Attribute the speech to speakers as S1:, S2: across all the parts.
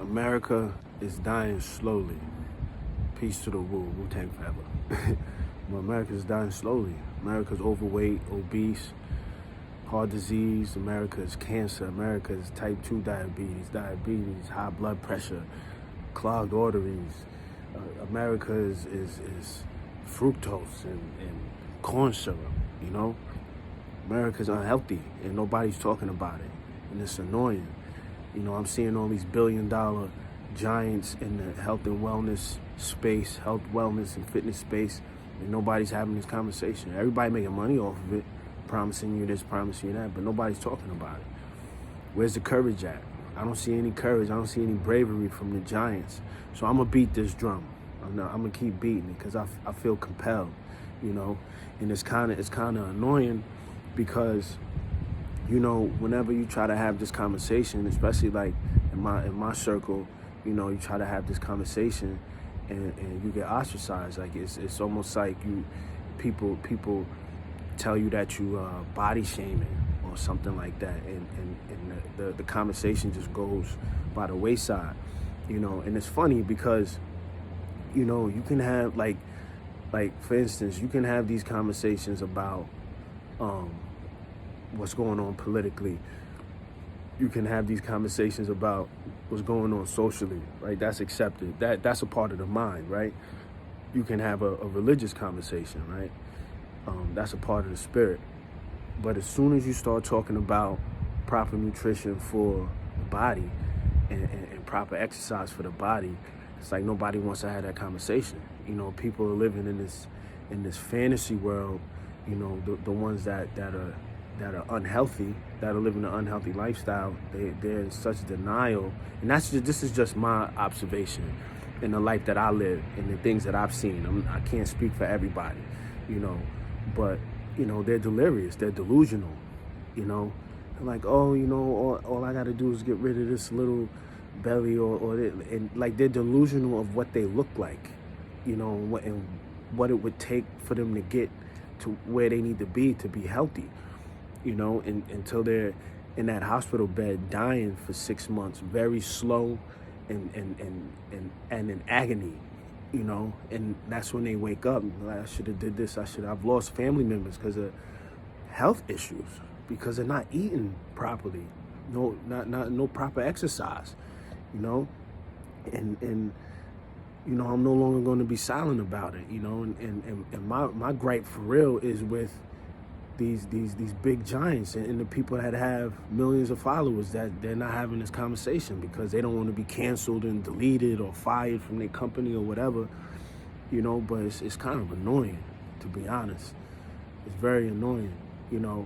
S1: America is dying slowly. Peace to the Wu-Tang forever. But America is dying slowly. America's overweight, obese, heart disease. America is cancer. America is type 2 diabetes, high blood pressure, clogged arteries. America is fructose and corn syrup, you know? America's unhealthy and nobody's talking about it. And it's annoying. You know, I'm seeing all these billion-dollar giants in the health and wellness space, health, wellness, and fitness space, and nobody's having this conversation. Everybody making money off of it, promising you this, promising you that, but nobody's talking about it. Where's the courage at? I don't see any courage. I don't see any bravery from the giants. So I'm going to beat this drum. I'm going to keep beating it because I feel compelled, you know, and it's kind of annoying because, you know, whenever you try to have this conversation, especially like in my circle, you know, you try to have this conversation and you get ostracized. Like it's almost like people tell you that you body shaming or something like that, and the conversation just goes by the wayside, you know. And it's funny because, you know, you can have like for instance, you can have these conversations about what's going on politically. You can have these conversations about what's going on socially, right? That's accepted. That's a part of the mind, right? You can have a religious conversation, right? That's a part of the spirit. But as soon as you start talking about proper nutrition for the body and proper exercise for the body, it's like nobody wants to have that conversation. You know, people are living in this fantasy world. You know, the ones that are unhealthy, that are living an unhealthy lifestyle, they're in such denial. And this is just my observation in the life that I live and the things that I've seen. I can't speak for everybody, you know, but, you know, they're delirious, they're delusional, you know. They're like, oh, you know, all I got to do is get rid of this little belly and like they're delusional of what they look like, you know, and what it would take for them to get to where they need to be healthy. You know, until they're in that hospital bed dying for 6 months, very slow and in agony, you know, and that's when they wake up. Like, I should have did this. I've lost family members because of health issues, because they're not eating properly, no proper exercise, you know, and you know, I'm no longer going to be silent about it, you know, and my gripe for real is with these big giants and the people that have millions of followers, that they're not having this conversation because they don't want to be canceled and deleted or fired from their company or whatever, you know. But it's kind of annoying, to be honest. It's very annoying, you know.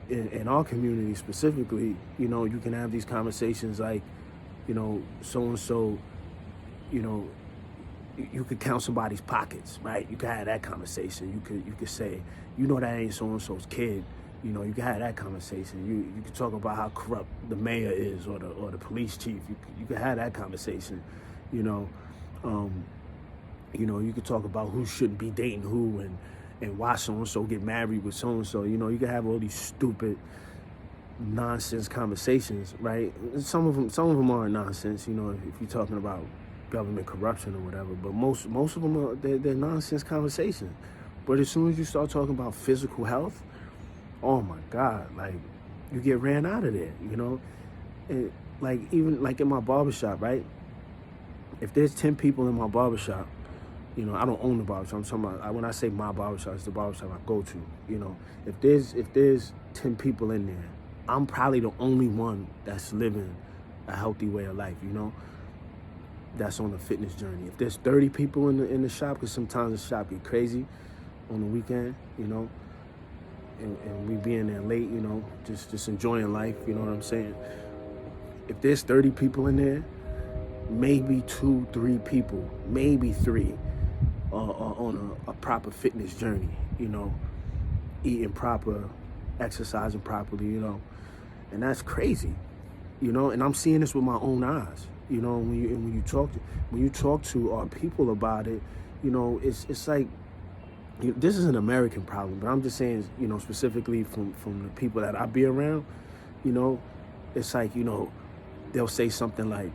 S1: In our community specifically, you know, you can have these conversations like, you know, so-and-so, you know, you could count somebody's pockets, right? You could have that conversation. You could say, you know, that ain't so-and-so's kid. You know, you could have that conversation. You could talk about how corrupt the mayor is or the police chief. You could have that conversation, you know. You know, you could talk about who shouldn't be dating who and why so-and-so get married with so-and-so. You know, you could have all these stupid nonsense conversations, right? Some of them are nonsense, you know, if you're talking about government corruption or whatever, but most of them are they're nonsense conversations. But as soon as you start talking about physical health, oh my God, like you get ran out of there, you know. And like even like in my barbershop, right? If there's 10 people in my barbershop, you know, I don't own the barbershop. I'm talking about, when I say my barbershop, it's the barbershop I go to. You know, if there's 10 people in there, I'm probably the only one that's living a healthy way of life, you know, that's on a fitness journey. If there's 30 people in the shop, because sometimes the shop be crazy on the weekend, you know, and we be in there late, you know, just enjoying life, you know what I'm saying? If there's 30 people in there, maybe 2-3 people, maybe 3 are on a proper fitness journey, you know, eating proper, exercising properly, you know, and that's crazy, you know. And I'm seeing this with my own eyes, you know. When you talk to our people about it, you know, it's like, this is an American problem, but I'm just saying, you know, specifically from the people that I be around, you know, it's like, you know, they'll say something like,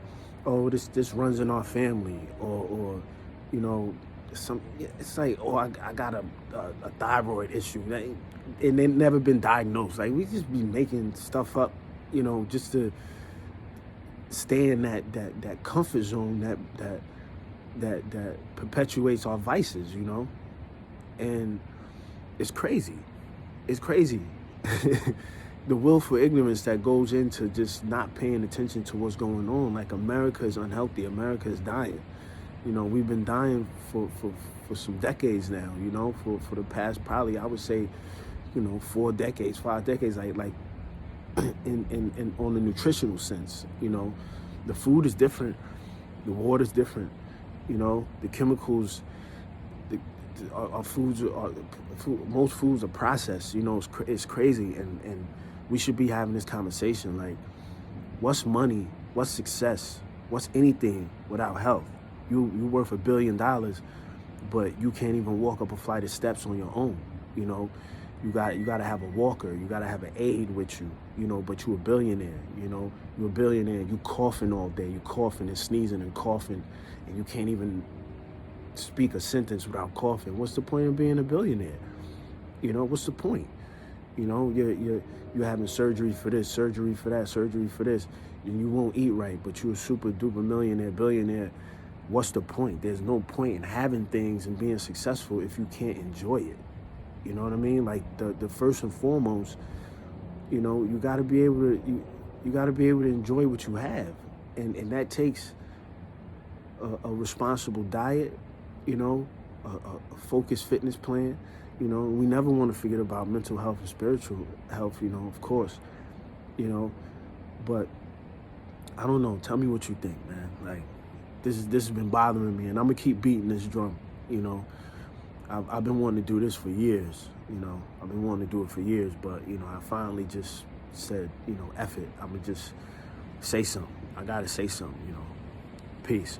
S1: oh, this runs in our family, or you know, it's like, oh, I got a thyroid issue, and they've never been diagnosed. Like, we just be making stuff up, just to stay in that comfort zone that perpetuates our vices, and it's crazy. It's crazy. The willful ignorance that goes into just not paying attention to what's going on. Like, America is unhealthy. America is dying. We've been dying for some decades now, for the past, probably, I would say, 4 decades, 5 decades, like in on the nutritional sense. The food is different, the water's different, the chemicals, our foods most foods are processed. It's crazy, and we should be having this conversation. Like, what's money? What's success? What's anything without health? You worth $1 billion, but you can't even walk up a flight of steps on your own. You got to have a walker. You got to have an aide with you. But you're a billionaire. You're a billionaire. You coughing all day. You coughing and sneezing and coughing, and you can't even speak a sentence without coughing. What's the point of being a billionaire? What's the point? You're having surgery for this, surgery for that, surgery for this, and you won't eat right, but you're a super duper millionaire, billionaire. What's the point? There's no point in having things and being successful if you can't enjoy it. You know what I mean? Like, the first and foremost, you got to be able to you got to be able to enjoy what you have, and that takes a responsible diet, a focused fitness plan. We never want to forget about mental health and spiritual health, of course, but I don't know. Tell me what you think, man. Like, this has been bothering me, and I'm gonna keep beating this drum. I've been wanting to do this for years. I've been wanting to do it for years, but I finally just said, F it. I'm gonna just say something. I gotta say something. Peace.